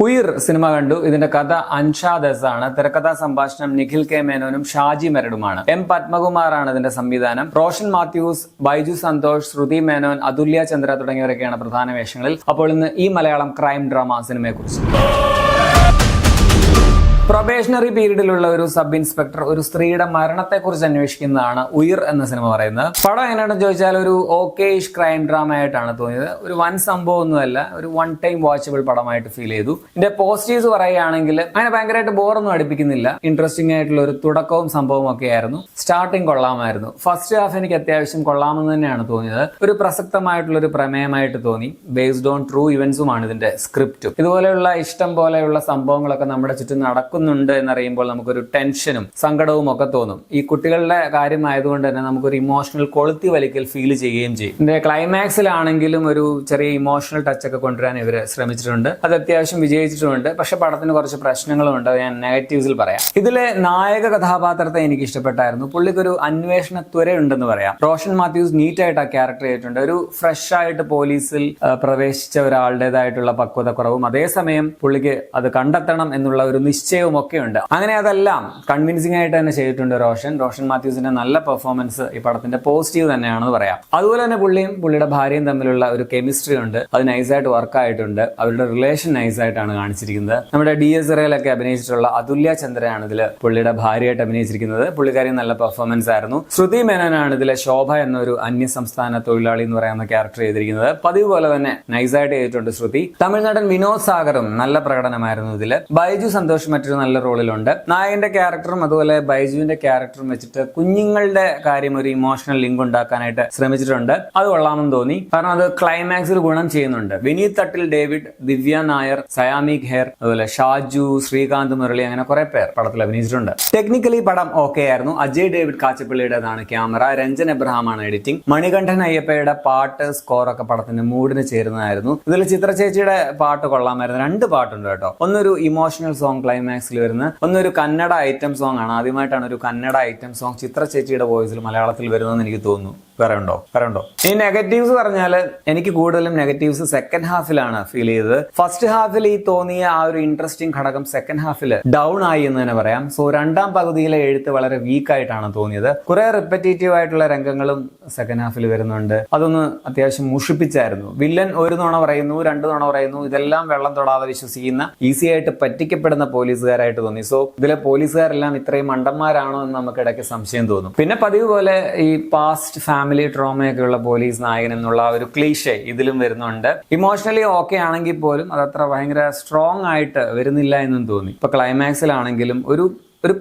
ഉയിർ cinema കണ്ടു. ഇതിന്റെ കഥ അൻഷാദസ് ആണ്. തിരക്കഥാ സംഭാഷണം നിഖിൽ കെ മേനോനും ഷാജി മരടുമാണ്. എം പത്മകുമാറാണ് ഇതിന്റെ സംവിധാനം. റോഷൻ മാത്യൂസ്, ബൈജു സന്തോഷ്, ശ്രുതി മേനോൻ, അതുല്യ ചന്ദ്ര തുടങ്ങിയവരൊക്കെയാണ് പ്രധാന വേഷങ്ങളിൽ. അപ്പോൾ ഇന്ന് ഈ മലയാളം ക്രൈം ഡ്രാമ സിനിമയെ കുറിച്ച്. പ്രൊബേഷണറി പീരീഡിലുള്ള ഒരു സബ് ഇൻസ്പെക്ടർ ഒരു സ്ത്രീയുടെ മരണത്തെക്കുറിച്ച് അന്വേഷിക്കുന്നതാണ് ഉയിർ എന്ന സിനിമ പറയുന്നത്. പടം എങ്ങനെയാണെന്ന് ചോദിച്ചാൽ ഒരു ഓക്കേഷ് ക്രൈം ഡ്രാമ ആയിട്ടാണ് തോന്നിയത്. ഒരു വൻ സംഭവം ഒന്നുമല്ല, ഒരു വൺ ടൈം വാച്ചബിൾ പടമായിട്ട് ഫീൽ ചെയ്തു. ഇതിന്റെ പോസിറ്റീവ്സ് പറയുകയാണെങ്കിൽ അങ്ങനെ ഭയങ്കരമായിട്ട് ബോറൊന്നും അടുപ്പിക്കുന്നില്ല. ഇൻട്രസ്റ്റിംഗ് ആയിട്ടുള്ള ഒരു തുടക്കവും സംഭവം ഒക്കെ ആയിരുന്നു. സ്റ്റാർട്ടിങ് കൊള്ളാമായിരുന്നു. ഫസ്റ്റ് ഹാഫ് എനിക്ക് അത്യാവശ്യം കൊള്ളാമെന്ന് തന്നെയാണ് തോന്നിയത്. ഒരു പ്രസക്തമായിട്ടുള്ള ഒരു പ്രമേയമായിട്ട് തോന്നി. ബേസ്ഡ് ഓൺ ട്രൂ ഇവന്റ്സുമാണ് ഇതിന്റെ സ്ക്രിപ്റ്റും. ഇതുപോലെയുള്ള ഇഷ്ടം പോലെയുള്ള സംഭവങ്ങളൊക്കെ നമ്മുടെ ചുറ്റും നടക്കുന്നുണ്ട് എന്നറിയുമ്പോൾ നമുക്കൊരു ടെൻഷനും സങ്കടവും ഒക്കെ തോന്നും. ഈ കുട്ടികളുടെ കാര്യമായതുകൊണ്ട് തന്നെ നമുക്കൊരു ഇമോഷണൽ കൊളുത്തി വലിക്കൽ ഫീൽ ചെയ്യുകയും ചെയ്യും. ഇതിന്റെ ക്ലൈമാക്സിലാണെങ്കിലും ഒരു ചെറിയ ഇമോഷണൽ ടച്ച് ഒക്കെ കൊണ്ടുവരാൻ ഇവര് ശ്രമിച്ചിട്ടുണ്ട്. അത് അത്യാവശ്യം വിജയിച്ചിട്ടുമുണ്ട്. പക്ഷെ പടത്തിന് കുറച്ച് പ്രശ്നങ്ങളും ഉണ്ട്. ഞാൻ നെഗറ്റീവ്സിൽ പറയാം. ഇതിലെ നായക കഥാപാത്രത്തെ എനിക്ക് ഇഷ്ടപ്പെട്ടായിരുന്നു. പുള്ളിക്കൊരു അന്വേഷണ ത്വരയുണ്ടെന്ന് പറയാം. റോഷൻ മാത്യൂസ് നീറ്റായിട്ട് ആ ക്യാരക്ടർ ചെയ്തിട്ടുണ്ട്. ഒരു ഫ്രഷ് ആയിട്ട് പോലീസിൽ പ്രവേശിച്ച ഒരാളുടേതായിട്ടുള്ള പക്വതക്കുറവും അതേസമയം പുള്ളിക്ക് അത് കണ്ടെത്തണം എന്നുള്ള ഒരു നിശ്ചയവും ഒക്കെ ഉണ്ട്. അങ്ങനെ അതെല്ലാം കൺവിൻസിംഗ് ആയിട്ട് തന്നെ ചെയ്തിട്ടുണ്ട് റോഷൻ മാത്യൂസിന്റെ നല്ല പെർഫോമൻസ് ഈ പടത്തിന്റെ പോസിറ്റീവ് തന്നെയാണെന്ന് പറയാം. അതുപോലെ തന്നെ പുള്ളിയും പുള്ളിയുടെ ഭാര്യയും തമ്മിലുള്ള ഒരു കെമിസ്ട്രി ഉണ്ട്. അത് നൈസായിട്ട് വർക്ക് ആയിട്ടുണ്ട്. അവരുടെ റിലേഷൻ നൈസായിട്ടാണ് കാണിച്ചിരിക്കുന്നത്. നമ്മുടെ DSRയിലൊക്കെ അഭിനയിച്ചിട്ടുള്ള അതുല്യ ചന്ദ്രയാണ് ഇതിൽ പുള്ളിയുടെ ഭാര്യയായിട്ട് അഭിനയിച്ചിരിക്കുന്നത്. പുള്ളിക്കാരി നല്ല പെർഫോമൻസ് ആയിരുന്നു. ശ്രുതി മേനോനാണ് ഇതിലെ ശോഭ എന്നൊരു അന്യസംസ്ഥാന തൊഴിലാളി എന്ന് പറയുന്ന ക്യാരക്ടർ ചെയ്തിരിക്കുന്നത്. പതിവ് പോലെ തന്നെ നൈസായിട്ട് ചെയ്തിട്ടുണ്ട് ശ്രുതി. തമിഴ്നാടൻ വിനോദ് സാഗറും നല്ല പ്രകടനമായിരുന്നു ഇതില്. ബൈജു സന്തോഷ് മറ്റൊരു നല്ല റോളിലുണ്ട്. നായകന്റെ ക്യാരക്ടറും അതുപോലെ ബൈജുവിന്റെ ക്യാരക്ടറും വെച്ചിട്ട് കുഞ്ഞുങ്ങളുടെ കാര്യം ഒരു ഇമോഷണൽ ലിങ്ക് ഉണ്ടാക്കാനായിട്ട് ശ്രമിച്ചിട്ടുണ്ട്. അത് കൊള്ളാമെന്ന് തോന്നി. കാരണം അത് ക്ലൈമാക്സിൽ ഗുണം ചെയ്യുന്നുണ്ട്. വിനീത് തട്ടിൽ ഡേവിഡ്, ദിവ്യ നായർ, സയാമി ഖേർ, അതുപോലെ ഷാജു, ശ്രീകാന്ത് മുരളി, അങ്ങനെ കുറെ പേർ പടത്തിൽ അഭിനയിച്ചിട്ടുണ്ട്. ടെക്നിക്കലി പടം ഓക്കെ ആയിരുന്നു. അജയ് ഡേവിഡ് കാച്ചപ്പള്ളിയുടേതാണ് ക്യാമറ. രഞ്ജൻ എബ്രഹാം ആണ് എഡിറ്റിംഗ്. മണികണ്ഠൻ അയ്യപ്പയുടെ പാട്ട്, സ്കോർ ഒക്കെ പടത്തിന്റെ മൂഡിന് ചേരുന്നതായിരുന്നു. ഇതിൽ ചിത്ര ചേച്ചിയുടെ പാട്ട് കൊള്ളാമായിരുന്നു. 2 പാട്ടുണ്ട് കേട്ടോ. ഒന്നൊരു ഇമോഷണൽ സോങ് ക്ലൈമാക്സിൽ വരുന്ന, ഒന്നൊരു കന്നഡ ഐറ്റം സോങ് ആണ്. ആദ്യമായിട്ടാണ് ഒരു കന്നഡ ഐറ്റം സോങ് ചിത്ര ചേച്ചിയുടെ വോയിസിൽ മലയാളത്തിൽ വരുന്നതെന്ന് എനിക്ക് തോന്നുന്നു. വേറെ ഉണ്ടോ? ഈ നെഗറ്റീവ്സ് പറഞ്ഞാൽ എനിക്ക് കൂടുതലും നെഗറ്റീവ്സ് സെക്കൻഡ് ഹാഫിലാണ് ഫീൽ ചെയ്തത്. ഫസ്റ്റ് ഹാഫിൽ ഈ തോന്നിയ ആ ഒരു ഇൻട്രസ്റ്റിംഗ് ഘടകം സെക്കൻഡ് ഹാഫിൽ ഡൗൺ ആയി എന്ന് തന്നെ പറയാം. സോ രണ്ടാം പകുതിയിലെ എഴുത്ത് വളരെ വീക്ക് ആയിട്ടാണ് തോന്നിയത്. കുറെ റിപ്പറ്റേറ്റീവ് ആയിട്ടുള്ള രംഗങ്ങളും സെക്കൻഡ് ഹാഫിൽ വരുന്നുണ്ട്. അതൊന്ന് അത്യാവശ്യം മുഷിപ്പിച്ചായിരുന്നു. വില്ലൻ 1 തവണ പറയുന്നു, 2 തവണ പറയുന്നു. ഇതെല്ലാം വെള്ളം തൊടാതെ വിശ്വസിക്കുന്ന, ഈസി ആയിട്ട് പറ്റിക്കപ്പെടുന്ന പോലീസുകാരായിട്ട് തോന്നി. സോ ഇതിലെ പോലീസുകാരെല്ലാം ഇത്രയും മണ്ടന്മാരാണോ എന്ന് നമുക്ക് ഇടയ്ക്ക് സംശയം തോന്നും. പിന്നെ പതിവ് പോലെ ഈ പാസ്റ്റ് ഫാമിലി ട്രോമയൊക്കെ ഉള്ള പോലീസ് നായകൻ എന്നുള്ള ഒരു ക്ലീഷേ ഇതിലും വരുന്നുണ്ട്. ഇമോഷണലി ഓക്കെ ആണെങ്കിൽ പോലും അതത്ര ഭയങ്കര സ്ട്രോങ് ആയിട്ട് വരുന്നില്ല എന്നും തോന്നി. ഇപ്പൊ ക്ലൈമാക്സിലാണെങ്കിലും ഒരു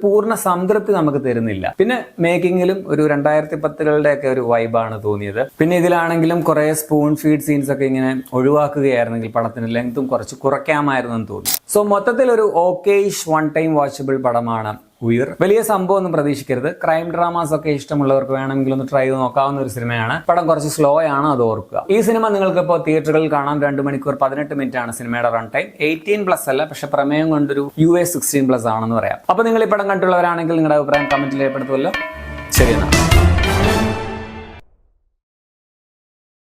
പൂർണ്ണ സംതൃപ്തി നമുക്ക് തരുന്നില്ല. പിന്നെ മേക്കിങ്ങിലും ഒരു 2010കളുടെ ഒക്കെ ഒരു വൈബാണ് തോന്നിയത്. പിന്നെ ഇതിലാണെങ്കിലും കുറെ സ്പൂൺ ഫീഡ് സീൻസ് ഒക്കെ ഇങ്ങനെ ഒഴിവാക്കുകയായിരുന്നെങ്കിൽ പടത്തിന്റെ ലെങ്തും കുറച്ച് കുറയ്ക്കാമായിരുന്നു എന്ന് തോന്നി. സോ മൊത്തത്തിൽ ഒരു ഓക്കേഷ് വൺ ടൈം വാച്ചബിൾ പടമാണ് ഉയിർ. വലിയ സംഭവം ഒന്നും പ്രതീക്ഷിക്കരുത്. ക്രൈം ഡ്രാമാസ് ഒക്കെ ഇഷ്ടമുള്ളവർക്ക് വേണമെങ്കിൽ ഒന്ന് ട്രൈ ചെയ്ത് നോക്കാവുന്ന ഒരു സിനിമയാണ്. പടം കുറച്ച് സ്ലോ ആണ്, അത് ഓർക്കുക. ഈ സിനിമ നിങ്ങൾക്ക് ഇപ്പോൾ തിയേറ്ററുകളിൽ കാണാം. 2 മണിക്കൂർ 18 മിനിറ്റ് ആണ് സിനിമയുടെ റൺ ടൈം. 18+ അല്ല, പക്ഷെ പ്രമേയം കൊണ്ടൊരു US 16+ ആണെന്ന് പറയാം. അപ്പൊ നിങ്ങൾ ഈ പടം കണ്ടുള്ളവരാണെങ്കിൽ നിങ്ങളുടെ അഭിപ്രായം കമന്റിൽ രേഖപ്പെടുത്തുമല്ലോ. ശരി എന്നാ.